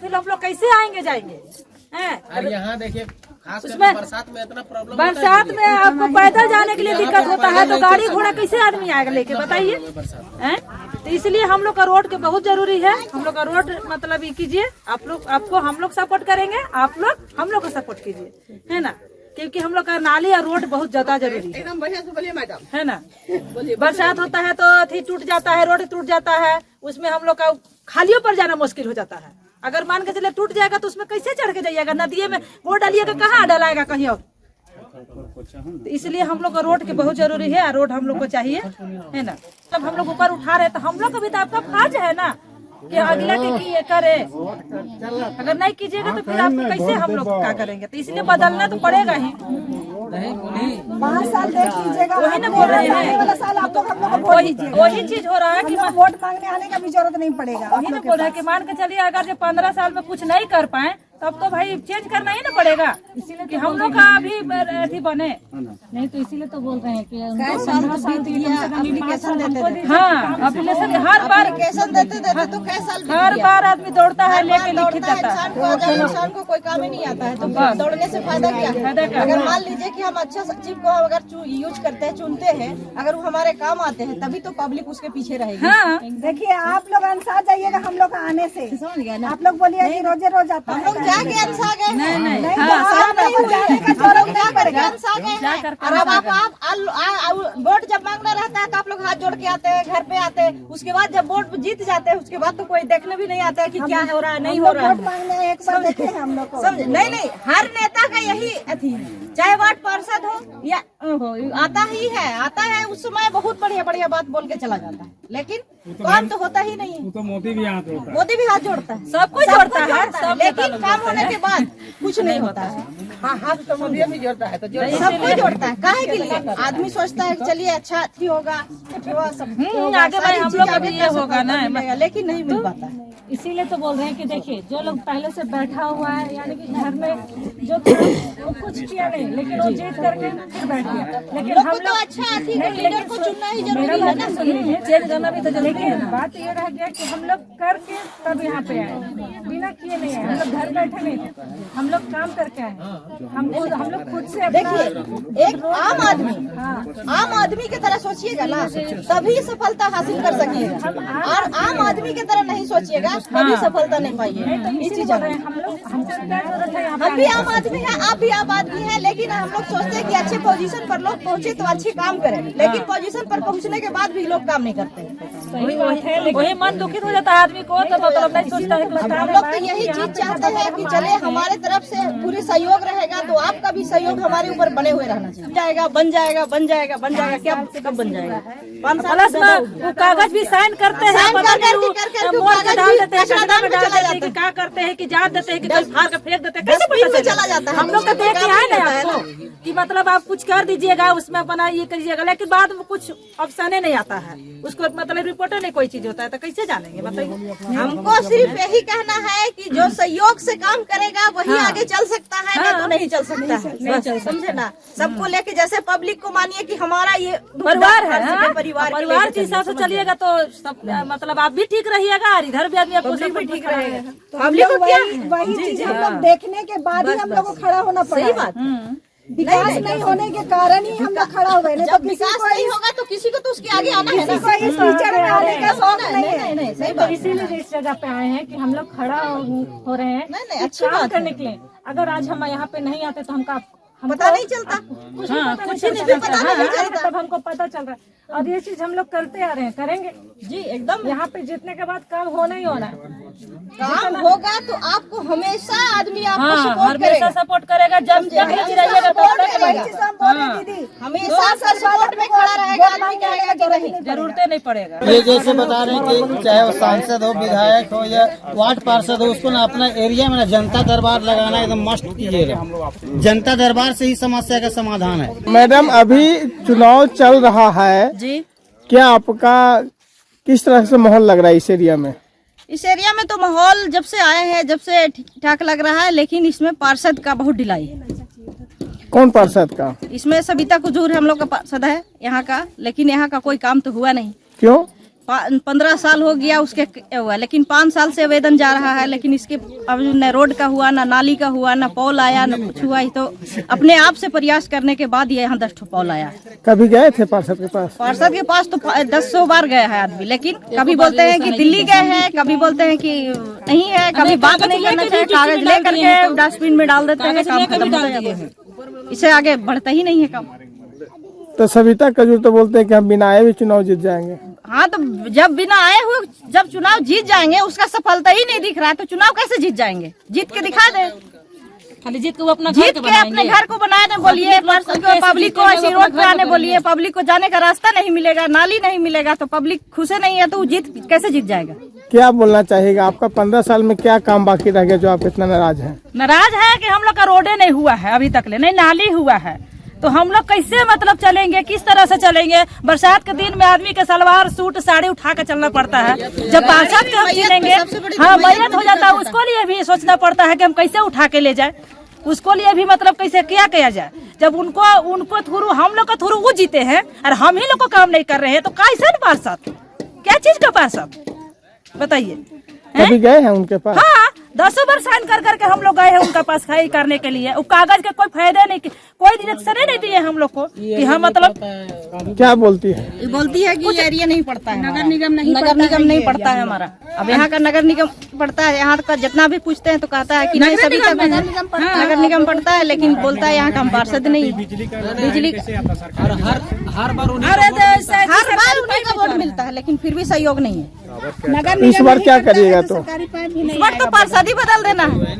फिर हम लोग कैसे आएंगे जाएंगे हैं? और यहाँ देखिए खास उसमें बरसात में इतना प्रॉब्लम बरसात में आपको पैदल जाने के लिए दिक्कत होता है, तो गाड़ी घोड़ा कैसे आदमी आएगा लेके, बताइए हैं? तो इसलिए हम लोग का रोड के बहुत जरूरी है। हम लोग का रोड मतलब ये कीजिए, आप लोग आपको हम लोग सपोर्ट करेंगे, आप लोग हम लोग को सपोर्ट कीजिए, है ना, क्योंकि हम लोग का नाली और रोड बहुत ज्यादा जरूरी है, एकदम बढ़िया से बोलिए मैडम, है ना। बरसात होता है तो अथी टूट जाता है, रोड टूट जाता है, उसमें हम लोग का खालियों पर जाना मुश्किल हो जाता है। अगर मान के चले टूट जाएगा तो उसमें कैसे चढ़ के जाइएगा, नदिये में वो डालिएगा, कहाँ डलाएगा कहीं और। तो इसलिए हम लोग को रोड के बहुत जरूरी है, रोड हम लोग को चाहिए, है ना। जब हम लोग ऊपर उठा रहे तो हम लोग को भी तो आपका फर्ज है ना कि अगला के की करे। अगर नहीं कीजिएगा तो फिर आपको कैसे हम लोग क्या करेंगे, तो इसलिए बदलना तो पड़ेगा ही। 5 साल देख लीजिएगा, वही ना बोल रहे हैं, वाला साल आप लोग हम लोग को वोट दीजिएगा। वही चीज हो रहा है कि वोट मांगने आने का भी जरूरत नहीं पड़ेगा। वही ना बोल रहे हैं कि मान के चलिए अगर जो 15 साल में कुछ नहीं कर पाए तब तो भाई चेंज करना ही ना पड़ेगा, इसीलिए कि हम लोग का अभी अथी बने नहीं, तो इसीलिए तो बोल रहे हैं कि एप्लीकेशन देते हाँ एप्लीकेशन हर बार देते तो कैसा साल हर बार आदमी दौड़ता है लेके लिखित जाता है। इंसान को कोई काम ही नहीं आता है, तो दौड़ने से फायदा क्या है? अगर मान लीजिए कि हम अच्छा सचिव को अगर यूज करते हैं, चुनते हैं, अगर वो हमारे काम आते हैं तभी तो पब्लिक उसके पीछे रहेगी। हाँ देखिए आप लोग अंसार जाइएगा हम लोग आने से, समझ गया ना? आप लोग बोलिए कि रोजे रोज आता हम है, लोग जाके अंसा गए हैं। नहीं नहीं तो आप लोग जाने का जरूरत क्या करेगा। अंसा गए हैं। और अब आप वोट जब मांगना रहता है तो आप लोग हाथ जोड़ के आते हैं, घर पे आते हैं, उसके बाद जब वोट जीत जाते हैं उसके बाद तो कोई देखने भी नहीं आता है कि क्या हो रहा है, नहीं हो रहा वोट है। मांगने एक बार देखे हैं हम लोग को। समझ नहीं, हर नेता का यही अथी है, चाहे वार्ड पार्षद हो या हो, आता है उस समय बहुत बढ़िया बढ़िया बात बोल के चला जाता है, लेकिन काम तो होता ही नहीं है। तो मोदी भी हाथ जोड़ता है, मोदी भी हाथ जोड़ता है, सब कुछ जोड़ता है, लेकिन काम होने के बाद कुछ नहीं होता है। हाँ, हाथ तो मोदी भी जोड़ता है, तो सब कोई जोड़ता है। काहे के लिए? आदमी सोचता है चलिए अच्छा अथी होगा, आगे भाई हम लोग का भी ये होगा ना, लेकिन नहीं मिल पाता है। इसीलिए तो बोल रहे हैं कि देखिए जो लोग पहले से बैठा हुआ है, यानी कि घर में जो था वो कुछ किया नहीं, लेकिन वो जीत करके फिर बैठ गया। लेकिन हम लोग अच्छा लीडर को चुनना ही जरूरी है ना। चेंज करना भी तो जरूरी है लेकिन ना। बात ये रह गया कि हम लोग करके तब यहाँ पे आए, बिना किए नहीं आए। हम लोग घर बैठे नहीं थे, हम लोग काम करके आए। हम लोग खुद से देखिए एक आम आदमी की तरह सोचिएगा ना, तभी सफलता हासिल कर सकिएगा, और आम आदमी की तरह नहीं सोचिएगा कभी सफलता नहीं पाइएगा। ये चीज हम लोग हमसे क्या जरूरत है यहाँ हम भी आम आदमी हैं, आप भी आम आदमी हैं, लेकिन हम लोग सोचते हैं कि अच्छे पोजीशन पर लोग पहुँचे तो अच्छे काम करें, लेकिन पोजीशन पर पहुँचने के बाद भी लोग काम नहीं करते। वही मन दुखित हो जाता है आदमी को, तो मतलब नहीं सोचता है कि हम लोग तो यही चीज चाहते हैं कि चले हमारे तरफ से पूरी सहयोग रहेगा तो आपका भी सहयोग हमारे ऊपर बने हुए रहना चाहिए। बन जाएगा क्या कब बन जाएगा? 5 साल प्लस में वो कागज भी साइन करते हैं, पता नहीं वो मोड़ के डाल देते हैं, कचरा में डाल देते हैं कि क्या करते हैं, कि जान देते हैं कि फाड़ के फेंक देते हैं, कैसे पता चला जाता है? हम लोग तो देख के आए ना आपको कि मतलब आप कुछ कर दीजिएगा उसमें अपना ये करिएगा, लेकिन बाद में कुछ ऑप्शन नहीं आता है उसको, मतलब रिपोर्टर नहीं कोई चीज होता है, तो कैसे जानेंगे बताइए। हमको सिर्फ यही कहना है कि जो सहयोग से काम करेगा वही आगे चल सकता है, नहीं तो नहीं चल सकता है। समझे ना? सबको लेके जैसे पब्लिक को मानिए कि हमारा ये परिवार है, हाँ? परिवार के हिसाब से चलिएगा तो सब मतलब आप भी ठीक रहिएगा और इधर भी आदमी आपको सब ठीक रहेगा। पब्लिक वही चीज हम लोग देखने के बाद ही हम लोग को खड़ा होना पड़ा। सही बात। विकास नहीं होने के कारण ही हम लोग खड़ा हुए, नहीं तो जब विकास नहीं होगा तो किसी को तो उसके आगे आना है ना। किसी को इस टीचर में आने का शौक नहीं है। नहीं सही तो बात। इसीलिए इस जगह पे आए हैं कि हम लोग खड़ा हो रहे हैं, नहीं, कि अच्छी काम बात है। करने के लिए। अगर आज हम यहाँ पे नहीं आते तो हमको पता नहीं चलता, कुछ नहीं पता नहीं चलता, तब हमको पता चल रहा है। और ये चीज हम लोग करते आ रहे हैं, करेंगे जी एकदम। यहाँ पे जीतने के बाद काम होना ही होना है। काम होगा तो आपको हमेशा आदमी आपको सपोर्ट हमेशा करेगा, सपोर्ट करेगा, जब तक नहीं रहिएगा तब तक वही चीज हम बोले दीदी, हमेशा सपोर्ट में खड़ा रहेगा, आदमी कहेगा कि नहीं। जरूरत नहीं पड़ेगा। ये जैसे बता रहे हैं कि चाहे वो सांसद हो, विधायक हो या वार्ड पार्षद हो, उसको ना अपना एरिया में ना जनता दरबार लगाना एकदम मस्ट कीजिएगा। जनता दरबार से ही समस्या का समाधान है। मैडम अभी चुनाव चल रहा है जी, क्या आपका किस तरह से माहौल लग रहा है इस एरिया में? इस एरिया में तो माहौल जब से आए हैं जब से ठीक ठाक लग रहा है, लेकिन इसमें पार्षद का बहुत ढिलाई है। कौन पार्षद का? इसमें सविता कुजूर हम लोग का पार्षद है यहाँ का, लेकिन यहाँ का कोई काम तो हुआ नहीं। क्यों? 15 साल हो गया उसके हुआ, लेकिन 5 साल से आवेदन जा रहा है, लेकिन इसके अब न रोड का हुआ, ना नाली का हुआ, ना पौल आया, ना कुछ हुआ। तो अपने आप से प्रयास करने के बाद ये यहाँ 10 ठो पौल आया। कभी गए थे पार्षद के पास? पार्षद के पास तो 10 बार गया है आदमी, लेकिन कभी बोलते हैं कि दिल्ली गए हैं, कभी बोलते हैं कि नहीं है, कभी बात नहीं करना चाहिए, कागज ले करके डस्टबिन में डाल देते हैं, काम खत्म हो जाता है, इससे आगे बढ़ता ही नहीं है काम। तो सविता कजूर तो बोलते हैं कि हम बिना आए भी चुनाव जीत जाएंगे। हाँ, तो जब बिना आए हुए जब चुनाव जीत जाएंगे, उसका सफलता ही नहीं दिख रहा है, तो चुनाव कैसे जीत जाएंगे? जीत के दिखा दे, खाली जीत के वो अपना जीत के अपने घर को बनाए दे, बोलिए पार्षद को, पब्लिक को ऐसी रोड पे आने बोलिए, पब्लिक को जाने का रास्ता नहीं मिलेगा, नाली नहीं मिलेगा, तो पब्लिक खुश नहीं है, तो जीत कैसे जीत जाएगा? क्या बोलना चाहिएगा? आपका 15 साल में क्या काम बाकी रह गया जो आप इतना नाराज हैं? नाराज है कि हम लोग का रोडे नहीं हुआ है अभी तक ले, नहीं नाली हुआ है, तो हम लोग कैसे मतलब चलेंगे, किस तरह से चलेंगे? बरसात के दिन में आदमी के सलवार सूट साड़ी उठा के चलना पड़ता है। जब बरसात के हम चलेंगे, हाँ मैयत हो जाता है, उसको लिए भी सोचना पड़ता है कि हम कैसे उठा के ले जाए, उसको लिए भी मतलब कैसे क्या किया जाए। जब उनको थ्रू हम लोग का थ्रू वो जीते हैं और हम ही लोग को काम नहीं कर रहे हैं, तो कैसे पार्षद, क्या चीज का पार्षद बताइए? कभी गए हैं उनके पास? हाँ, 10 बार साइन कर करके हम लोग गए हैं उनका पास खाई करने के लिए। वो कागज के कोई फायदे नहीं, कोई डायरेक्शन नहीं दिए हम लोग को कि हम मतलब क्या बोलती है? बोलती है कि एरिया नहीं पड़ता है, नगर निगम नहीं पड़ता है हमारा। अब यहाँ का नगर निगम पड़ता है, यहाँ का जितना भी पूछते हैं तो कहता है कि नहीं सभी का नगर निगम पड़ता है, लेकिन बोलता है यहाँ का हम पार्षद नहीं। बिजली हर बार उन्हीं का वोट मिलता है, लेकिन फिर भी सहयोग नहीं है। इस बार क्या करिएगा? तो इस बार तो पार्षद ही बदल देना है,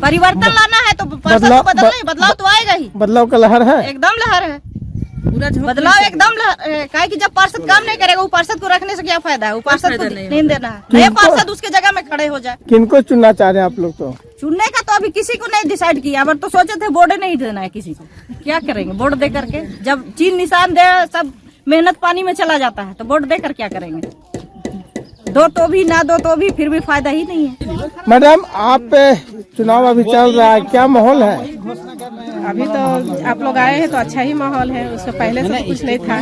परिवर्तन लाना है, तो पार्षद को बदलाव तो आएगा ही। बदलाव का लहर है, एकदम लहर है, बदलाव एकदम काहे कि जब पार्षद काम नहीं करेगा, वो पार्षद को रखने से क्या फायदा है? वो पार्षद को नहीं देना है, नए पार्षद उसके जगह में खड़े हो जाए। किनको चुनना चाह रहे हैं आप लोग? तो चुनने का तो अभी किसी को नहीं डिसाइड किया, पर तो सोचे थे वोट नहीं देना है किसी को, क्या करेंगे वोट दे करके? जब चीन निशान दे, सब मेहनत पानी में चला जाता है, तो वोट देकर क्या करेंगे? दो तो भी ना दो तो भी फिर भी फायदा ही नहीं है। मैडम, आप चुनाव अभी चल रहा है, क्या माहौल है? अभी तो आप लोग आए हैं तो अच्छा ही माहौल है, उससे पहले से कुछ नहीं था।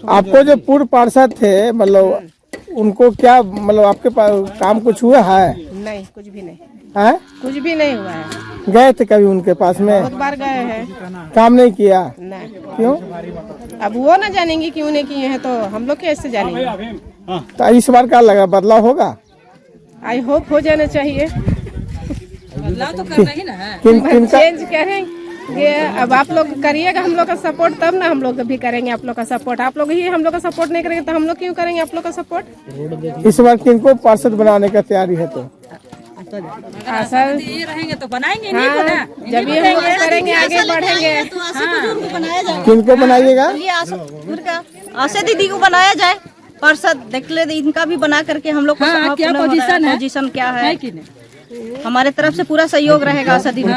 आपको जो पूर्व पार्षद थे, मतलब उनको क्या मतलब आपके पास काम कुछ हुआ है? नहीं, कुछ भी नहीं है, कुछ भी नहीं हुआ है। गए थे कभी उनके पास में? बहुत बार गए हैं, काम नहीं किया? नहीं। क्यों? अब वो ना जानेंगे क्यों नहीं किए हैं, तो हम लोग कैसे जानेंगे? तो इस बार क्या लगा, बदलाव होगा? आई होप हो जाना चाहिए, बदलाव तो करना ही ना है, किनका? चेंज करेंगे। अब आप लोग करिएगा हम लोग का सपोर्ट, तब ना हम लोग भी करेंगे आप लोग का सपोर्ट। आप लोग ही हम लोग का सपोर्ट नहीं करेंगे तो हम लोग क्यों करेंगे आप लोग का सपोर्ट? इस बार किनको पार्षद बनाने का तैयारी है? तो सर ये रहेंगे तो बनाएंगे हाँ, नहीं ना, जब ये हम लोग करेंगे आगे बढ़ेंगे। किनको बनाइएगा? आशा दीदी को बनाया जाए पार्षद, देख ले इनका भी बना करके हम लोग हाँ, क्या पोजीशन है? पोजीशन क्या है कि नहीं? हमारे तरफ से पूरा सहयोग रहेगा आशा दीदी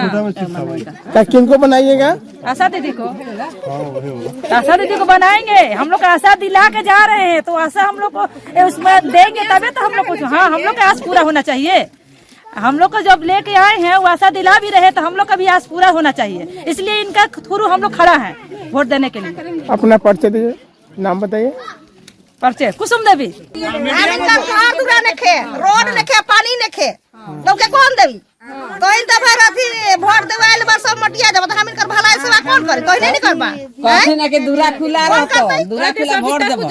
क्या किनको बनाइएगा? आशा दीदी को, आशा दीदी को बनाएंगे हम लोग, आशा दिला के जा रहे हैं, तो आशा हम लोग को उसमें देंगे तभी तो हम लोग को, हाँ हम लोग का आस पूरा होना चाहिए। हम लोग को जब लेके आए हैं वो आशा दिला भी रहे, तो हम लोग का भी आस पूरा होना चाहिए, इसलिए इनका थ्रू हम लोग खड़ा है वोट देने के लिए। अपना परिचय दीजिए, नाम बताइए। परिचय कुसुम देवी। रोड नेखे, पानी नेखे, तो के कौन देवी? तो इन तभर अथी वोट देवाइल बस सब मटिया जब हम इनकर भलाई सेवा कौन करे? कोई नहीं करबा, कहते ना कि दूरा खुला रहतो, दूरा खुला वोट देबो।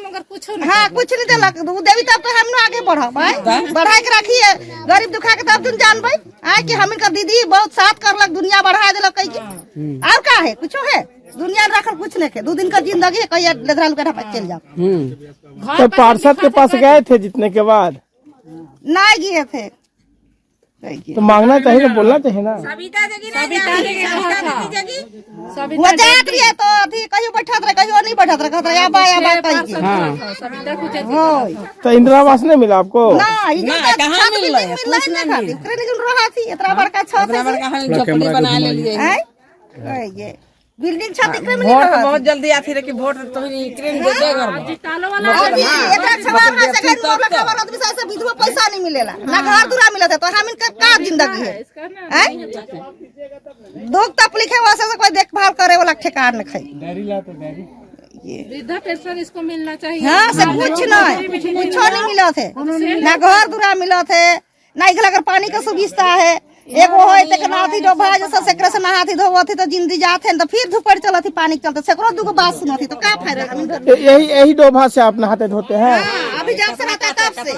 मगर कुछ हाँ कुछ नहीं देलक, देवी तब तो हम आगे बढ़ब, बढ़ा के रखिए, गरीब दुखा के तब तुम जानबे कि हम इनकर दीदी बहुत साथ करलक, दुनिया बढ़ा देलक कई के। और का है? कुछ है दुनिया रखल कुछ नहीं के, 2 दिन का जिंदगी है, कई लेधराल के चल जाओ। तो पार्षद के पास गए थे जीतने के बाद? नहीं गए थे, तो मांगना चाहिए ना, बोलना चाहिए ना। वो जात रही है तो अभी कहीं बैठा रहे, कहीं नहीं बैठा रहे, कहता या बात तो इंदिरा आवास नहीं मिला आपको? कहाँ मिल रहा है? इतना बड़का झोपड़ी बना ले लिए। बिल्डिंग छत दिखने में वोट बहुत जल्दी आती रहे कि वोट तो ही क्रेन दे देगा। विधवा पैसा नहीं मिलेला, ना घर दूरा मिलता है, तो हम इनका क्या जिंदगी है? दुख तकलीफ है, वैसे कोई देखभाल करे वाला ठेकार न खाई। किए। वृद्धा पेंशन इसको मिलना चाहिए। हाँ से कुछ नहीं मिला थे, ना घर दुरा मिला थे, ना अगर पानी का सुविधा है। एगो होय ते नाथी जो भाई जैसा सेकरे से नहाती धोवती तो जिंदगी जाते तो फिर धूपर चलती पानी चलते सेकरो दुगो बात सुनती तो क्या फायदा। यही डोभा से आप नहाते धोते हैं? अभी जब से रहता है तब से,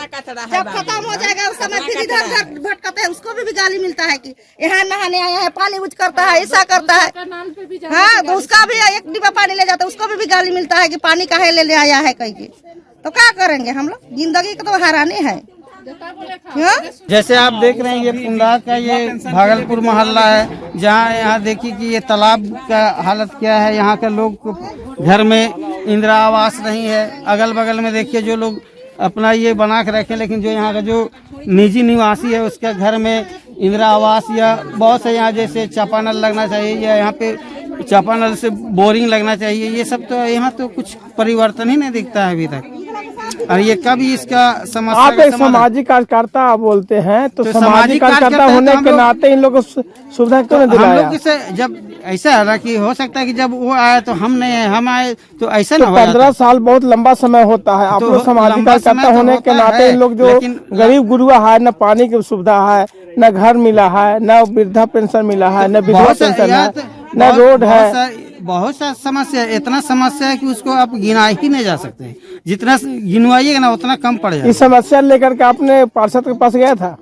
जब खत्म हो जाएगा उस समय फिर इधर उधर भटकते हैं, उसको भी गाली मिलता है कि यहाँ नहाने आया है, पानी यूज करता है, ऐसा करता है। हाँ तो उसका भी एक डिब्बा पानी ले जाता है, उसको भी गाली मिलता है कि पानी काहे ले आया है कहीं के। तो क्या करेंगे हम लोग, जिंदगी का तो हैरानी है। जैसे आप देख रहे हैं ये पुंडा का ये भागलपुर मोहल्ला है, जहाँ यहाँ देखिए कि ये तालाब का हालत क्या है। यहाँ के लोग को घर में इंदिरा आवास नहीं है। अगल बगल में देखिए जो लोग अपना ये बना के रखे, लेकिन जो यहाँ का जो निजी निवासी है उसके घर में इंदिरा आवास या बहुत से यहाँ जैसे चापानल लगना चाहिए या यहाँ पे चापानल से बोरिंग लगना चाहिए, ये सब तो यहाँ तो कुछ परिवर्तन ही नहीं दिखता है अभी तक। और ये कभी इसका समस्या आप एक सामाजिक कार्यकर्ता बोलते हैं, तो सामाजिक कार्यकर्ता होने के नाते इन लोगों को सुविधा क्यों नहीं दिलाया? हम लोग से जब ऐसा है ना कि हो सकता है कि जब वो आए तो हम नहीं है, हम आए तो ऐसा तो ना हो 15 साल बहुत लंबा समय होता है। आप लोग सामाजिक कार्यकर्ता होने के नाते इन लोग जो गरीब गुरुआ है, न पानी की सुविधा है, न घर मिला है, न वृद्धा पेंशन मिला है, न विधवा पेंशन है, न रोड है। बहुत सा समस्या, इतना समस्या है कि उसको आप गिना ही नहीं जा सकते। जितना गिनवाइएगा ना उतना कम पड़ जाएगा। इस समस्या लेकर के आपने पार्षद के पास गया था?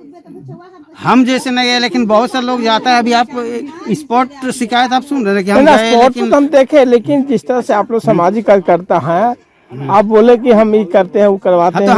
हम जैसे नहीं गए, लेकिन बहुत से लोग जाता है। अभी आप स्पॉट शिकायत आप सुन रहे हैं कि हम गए, स्पॉट लेकिन तो हम देखे, लेकिन जिस तरह से आप लोग सामाजिक कार्यकर्ता हैं, आप बोले कि हम ये करते हैं वो करवाते हैं। तो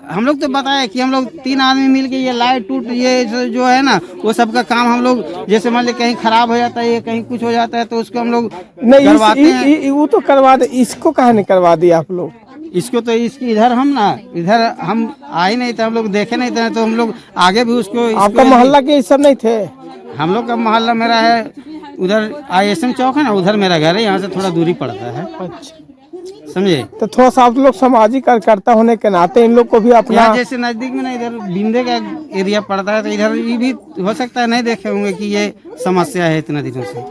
हम लोग तो बताए कि हम लोग 3 आदमी मिल के ये लाइट टूट ये जो है ना वो सब का काम हम लोग, जैसे मान ली कहीं खराब हो जाता है या कहीं कुछ हो जाता है तो उसको हम लोग करवाते हैं। वो तो करवा दे, इसको कहा नहीं करवा दिया आप लोग? इसको तो इसकी इधर हम आए नहीं थे, हम लोग देखे नहीं थे, तो हम लोग आगे भी उसको आपका मोहल्ला के सब नहीं थे? हम लोग का मोहल्ला मेरा है उधर ISM चौक है ना, उधर मेरा घर है, यहाँ से थोड़ा दूरी पड़ता है। अच्छा, समझे? तो थोड़ा सा आप लोग सामाजिक कार्यकर्ता होने के नाते इन लोग को भी अपना, यहाँ जैसे नजदीक में ना इधर बिंदे का एरिया पड़ता है, तो इधर ये भी हो सकता है नहीं देखे होंगे कि ये समस्या है इतना दिनों से।